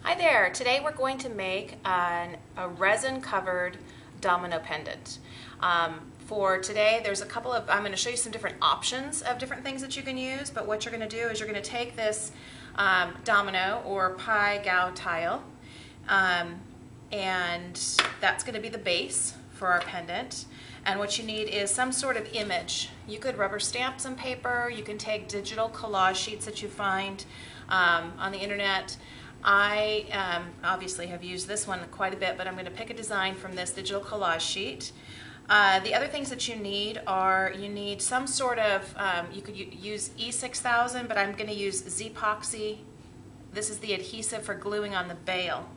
Hi there, today we're going to make a resin covered domino pendant. For today there's a couple of, I'm going to show you some different options of different things that you can use, but what you're going to do is you're going to take this domino or pie gow tile and that's going to be the base for our pendant. And what you need is some sort of image. You could rubber stamp some paper, you can take digital collage sheets that you find on the internet. I obviously have used this one quite a bit, but I'm going to pick a design from this digital collage sheet. The other things that you need are, you need some sort of, you could use E6000, but I'm going to use Z-Epoxy. This is the adhesive for gluing on the bail.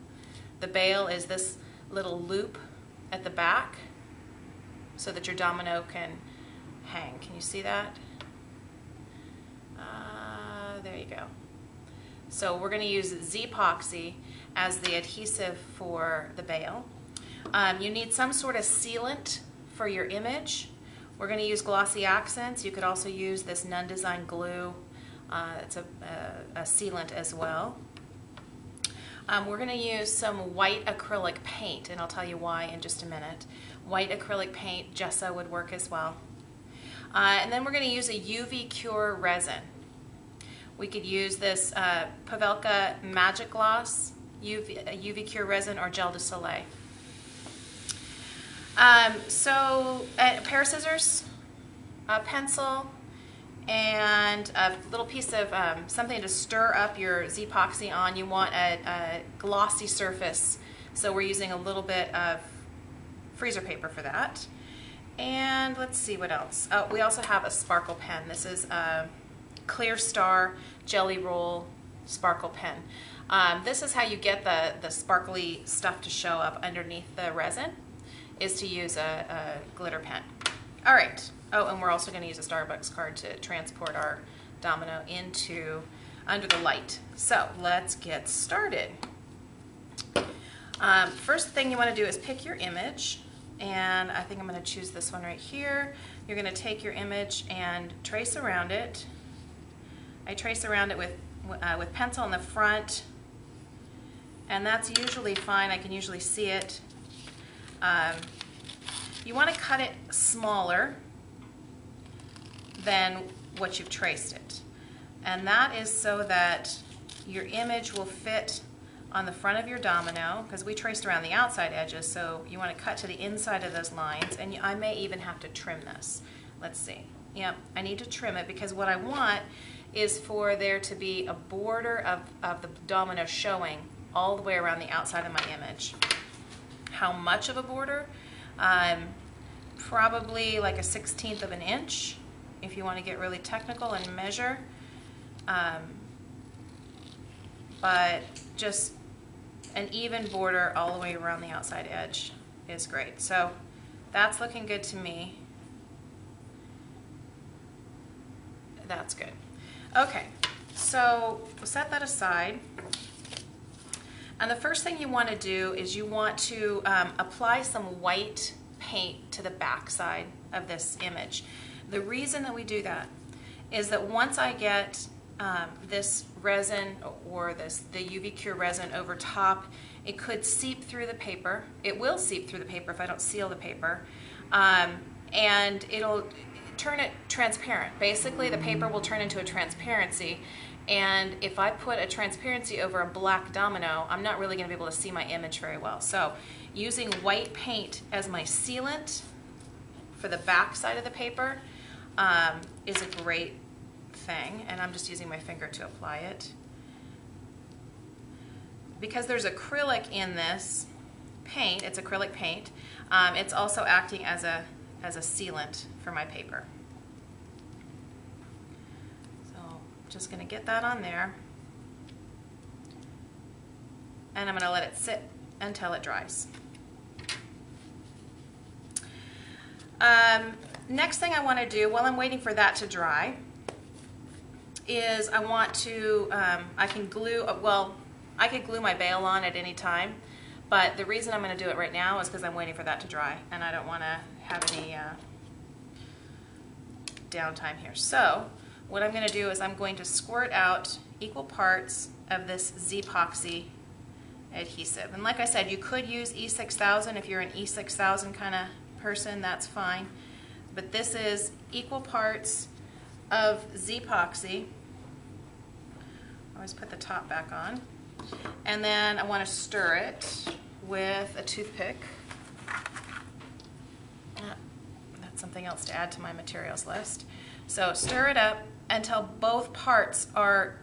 The bail is this little loop at the back so that your domino can hang. Can you see that? There you go. So we're going to use Z-Epoxy as the adhesive for the bail. You need some sort of sealant for your image. We're going to use glossy accents. You could also use this Nunn design glue. It's a sealant as well. We're going to use some white acrylic paint, and I'll tell you why in just a minute. White acrylic paint, gesso would work as well. And then we're going to use a UV Cure resin. We could use this Pavelka Magic Gloss, UV Cure resin, or Gel de Soleil. So a pair of scissors, a pencil, and a little piece of something to stir up your Z-Epoxy on. You want a glossy surface, so we're using a little bit of freezer paper for that. And let's see what else. Oh, we also have a sparkle pen. This is a Clear Star Jelly Roll sparkle pen. This is how you get the sparkly stuff to show up underneath the resin, is to use a glitter pen. All right. Oh, and we're also going to use a Starbucks card to transport our domino into under the light. So let's get started. First thing you want to do is pick your image, and I think I'm going to choose this one right here. You're going to take your image and trace around it. I trace around it with pencil in the front, and that's usually fine. I can usually see it. You want to cut it smaller than what you've traced it, and that is so that your image will fit on the front of your domino, because we traced around the outside edges, so you want to cut to the inside of those lines. And I may even have to trim this. Let's see. Yep, I need to trim it because what I want is for there to be a border of the domino showing all the way around the outside of my image. How much of a border? Probably like a 1/16 of an inch if you want to get really technical and measure. But just an even border all the way around the outside edge is great. So that's looking good to me. That's good. Okay, so we'll set that aside. And the first thing you want to do is you want to apply some white paint to the back side of this image. The reason that we do that is that once I get this resin or the UV Cure resin over top, it could seep through the paper. It will seep through the paper if I don't seal the paper, and it'll turn it transparent. Basically, the paper will turn into a transparency, and if I put a transparency over a black domino, I'm not really going to be able to see my image very well. So using white paint as my sealant for the back side of the paper is a great thing, and I'm just using my finger to apply it. Because there's acrylic in this paint, it's acrylic paint, it's also acting as a sealant for my paper. So I'm just going to get that on there, and I'm going to let it sit until it dries. Next thing I want to do while I'm waiting for that to dry is I want to, I could glue my bail on at any time, but the reason I'm going to do it right now is because I'm waiting for that to dry, and I don't want to have any downtime here. So what I'm going to do is I'm going to squirt out equal parts of this Z-Epoxy adhesive. And like I said, you could use E6000 if you're an E6000 kind of person, that's fine. But this is equal parts of Z-epoxy. Always put the top back on. And then I want to stir it with a toothpick. That's something else to add to my materials list. So stir it up until both parts are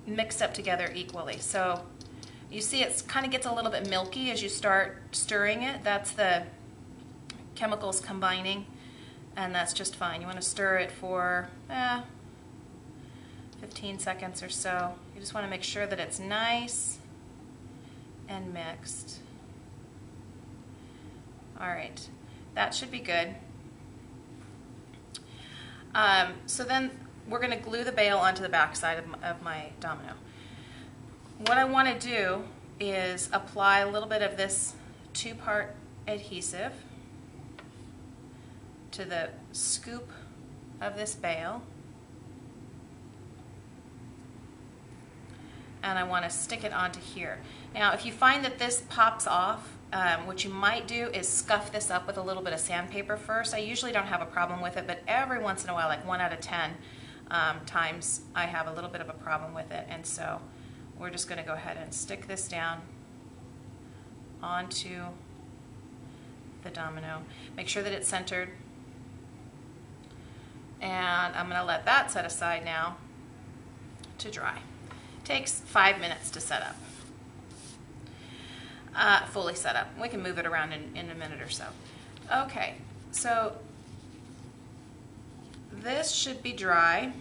mixed up together equally. So you see it kind of gets a little bit milky as you start stirring it. That's the chemicals combining, and that's just fine. You want to stir it for 15 seconds or so. You just want to make sure that it's nice and mixed. All right, that should be good. So then we're going to glue the bail onto the back side of my domino. What I want to do is apply a little bit of this 2-part adhesive to the scoop of this bail. And I want to stick it onto here. Now, if you find that this pops off, what you might do is scuff this up with a little bit of sandpaper first. I usually don't have a problem with it, but every once in a while, like 1 out of 10 times, I have a little bit of a problem with it. And so we're just going to go ahead and stick this down onto the domino. Make sure that it's centered. And I'm going to let that set aside now to dry. It takes 5 minutes to set up. Fully set up. We can move it around in a minute or so. Okay, so this should be dry-ish,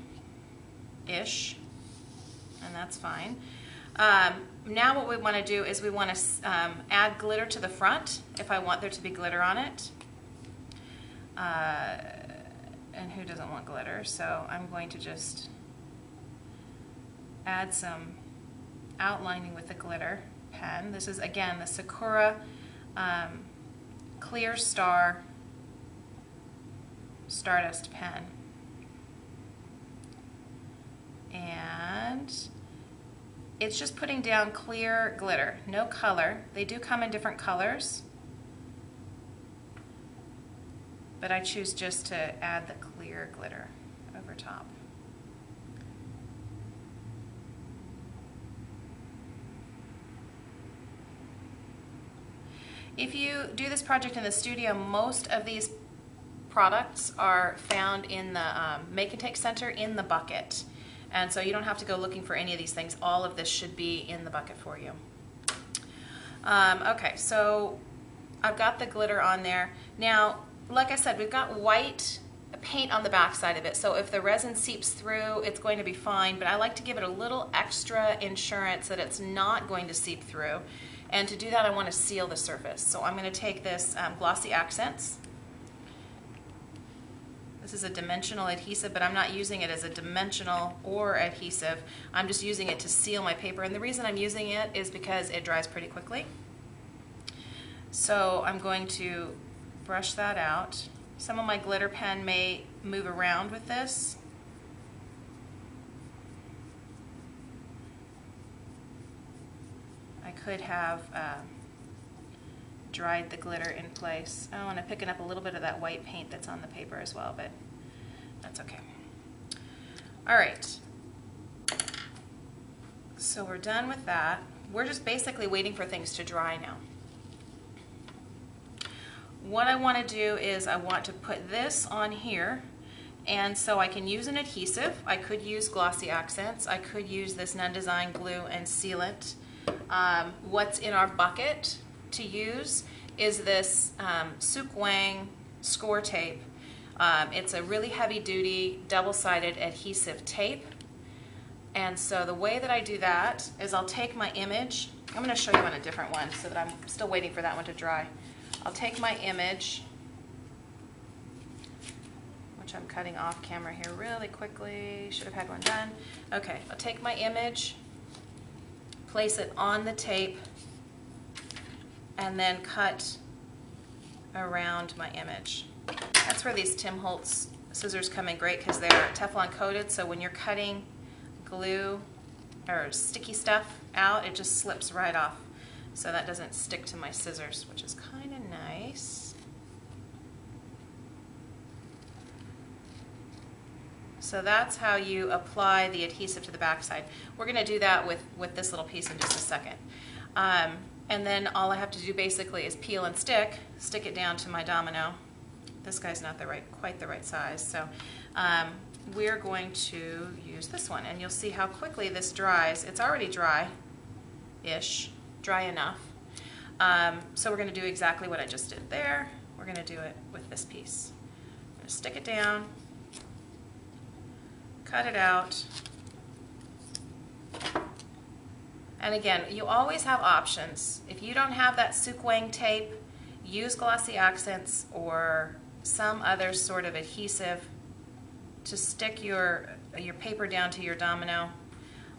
and that's fine. Now what we want to do is we want to add glitter to the front if I want there to be glitter on it. And who doesn't want glitter? So I'm going to just add some outlining with the glitter pen. This is, again, the Sakura Clear Star Stardust pen. And it's just putting down clear glitter, no color. They do come in different colors, but I choose just to add the clear glitter over top. If you do this project in the studio, most of these products are found in the Make and Take Center in the bucket. And so you don't have to go looking for any of these things. All of this should be in the bucket for you. Okay, so I've got the glitter on there. Now, like I said, we've got white paint on the back side of it. So if the resin seeps through, it's going to be fine. But I like to give it a little extra insurance that it's not going to seep through. And to do that, I want to seal the surface. So I'm going to take this Glossy Accents. This is a dimensional adhesive, but I'm not using it as a dimensional or adhesive. I'm just using it to seal my paper. And the reason I'm using it is because it dries pretty quickly. So I'm going to brush that out. Some of my glitter pen may move around with this. I could have dried the glitter in place. Oh, and I'm picking up a little bit of that white paint that's on the paper as well, but that's okay. All right, so we're done with that. We're just basically waiting for things to dry now. What I want to do is I want to put this on here, and so I can use an adhesive. I could use Glossy Accents. I could use this Nunn Design glue and sealant. What's in our bucket to use is this Sookwang Scor-Tape. It's a really heavy-duty, double-sided adhesive tape. And so the way that I do that is I'll take my image. I'm going to show you on a different one so that I'm still waiting for that one to dry. I'll take my image, which I'm cutting off camera here really quickly. Should have had one done. Okay, I'll take my image, place it on the tape, and then cut around my image. That's where these Tim Holtz scissors come in great, because they're Teflon coated, so when you're cutting glue or sticky stuff out, it just slips right off. so that doesn't stick to my scissors, which is kind of nice. So that's how you apply the adhesive to the backside. We're going to do that with this little piece in just a second. And then all I have to do basically is peel and stick it down to my domino. This guy's not quite the right size, so we're going to use this one, and you'll see how quickly this dries. It's already dry-ish, dry enough. So we're going to do exactly what I just did there. We're going to do it with this piece. I'm going to stick it down, cut it out. And again, you always have options. If you don't have that Sookwang tape, use Glossy Accents or some other sort of adhesive to stick your paper down to your domino.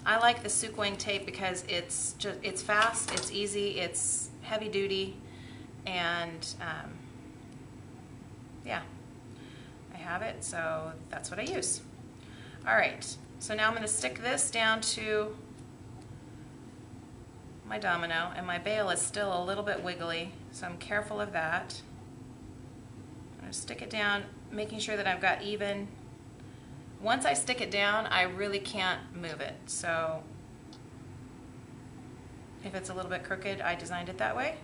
I like the Sookwang tape because it's fast, it's easy, it's heavy duty, and yeah, I have it, so that's what I use. All right, so now I'm going to stick this down to my domino, and my bail is still a little bit wiggly, so I'm careful of that. I'm going to stick it down, making sure that I've got even. Once I stick it down, I really can't move it, so if it's a little bit crooked, I designed it that way,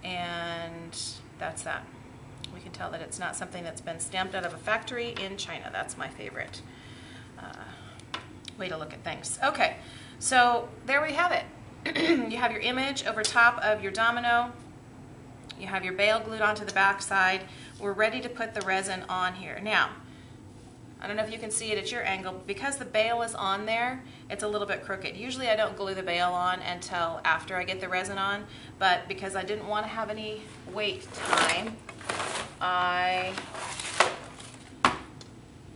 and that's that. We can tell that it's not something that's been stamped out of a factory in China. That's my favorite way to look at things. Okay, so there we have it. You have your image over top of your domino. You have your bail glued onto the back side. We're ready to put the resin on here. Now, I don't know if you can see it at your angle, but because the bail is on there, it's a little bit crooked. Usually I don't glue the bail on until after I get the resin on, but because I didn't want to have any wait time, I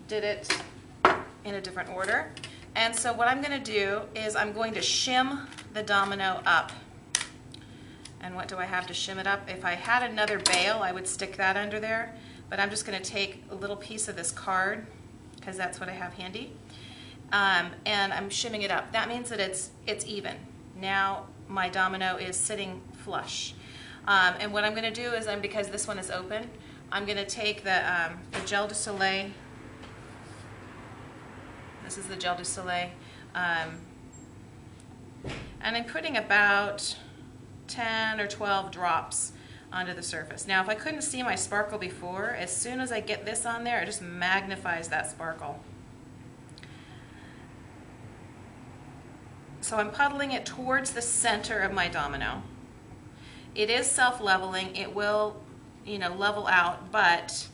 did it in a different order. And so what I'm going to do is I'm going to shim the domino up. And what do I have to shim it up? If I had another bail, I would stick that under there, but I'm just going to take a little piece of this card, because that's what I have handy, and I'm shimming it up. That means that it's even. Now my domino is sitting flush. And what I'm going to do is, because this one is open, I'm going to take the Gel du Soleil. This is the Gel du Soleil. And I'm putting about 10 or 12 drops onto the surface. Now, if I couldn't see my sparkle before, as soon as I get this on there, it just magnifies that sparkle. So I'm puddling it towards the center of my domino. It is self-leveling. It will, level out, but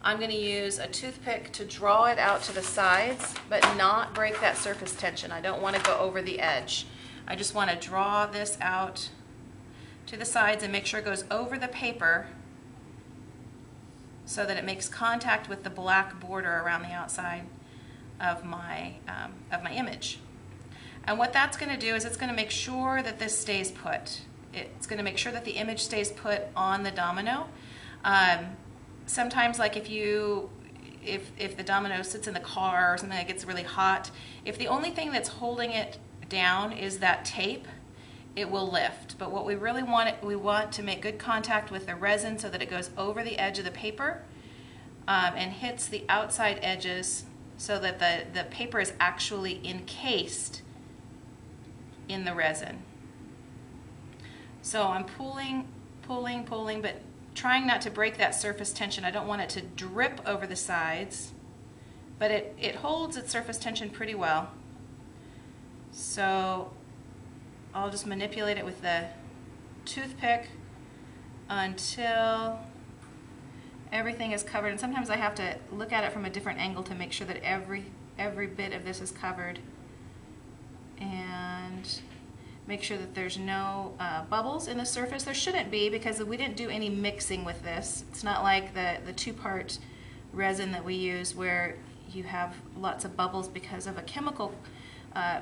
I'm going to use a toothpick to draw it out to the sides, but not break that surface tension. I don't want to go over the edge. I just want to draw this out to the sides and make sure it goes over the paper so that it makes contact with the black border around the outside of my image. And what that's going to do is it's going to make sure that this stays put. It's going to make sure that the image stays put on the domino. Sometimes, like if the domino sits in the car or something that gets really hot, if the only thing that's holding it down is that tape, it will lift. But what we really want, we want to make good contact with the resin so that it goes over the edge of the paper and hits the outside edges so that the paper is actually encased in the resin. So I'm pulling, but trying not to break that surface tension. I don't want it to drip over the sides, but it holds its surface tension pretty well. So I'll just manipulate it with the toothpick until everything is covered. And sometimes I have to look at it from a different angle to make sure that every bit of this is covered, and make sure that there's no bubbles in the surface. There shouldn't be, because we didn't do any mixing with this. It's not like the two-part resin that we use where you have lots of bubbles because of a chemical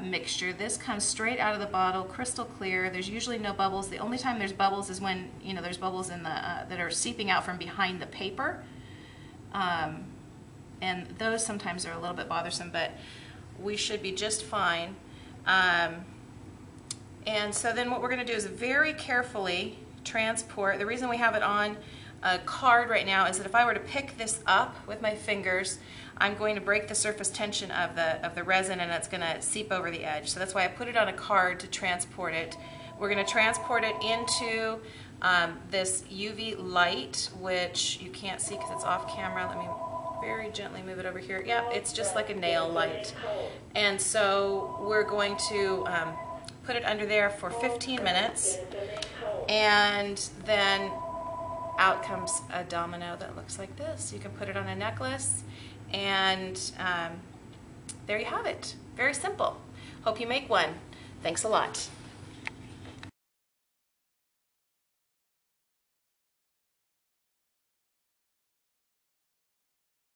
mixture. This comes straight out of the bottle, crystal clear. There's usually no bubbles. The only time there's bubbles is when there's bubbles in the that are seeping out from behind the paper, and those sometimes are a little bit bothersome, but we should be just fine. And so then what we're going to do is very carefully transport. The reason we have it on a card right now is that if I were to pick this up with my fingers, I'm going to break the surface tension of the resin, and it's going to seep over the edge. So that's why I put it on a card to transport it. We're going to transport it into this UV light, which you can't see because it's off camera. Let me very gently move it over here. Yeah, it's just like a nail light. And so we're going to put it under there for 15 minutes, and then out comes a domino that looks like this. You can put it on a necklace, and there you have it. Very simple. Hope you make one. Thanks a lot.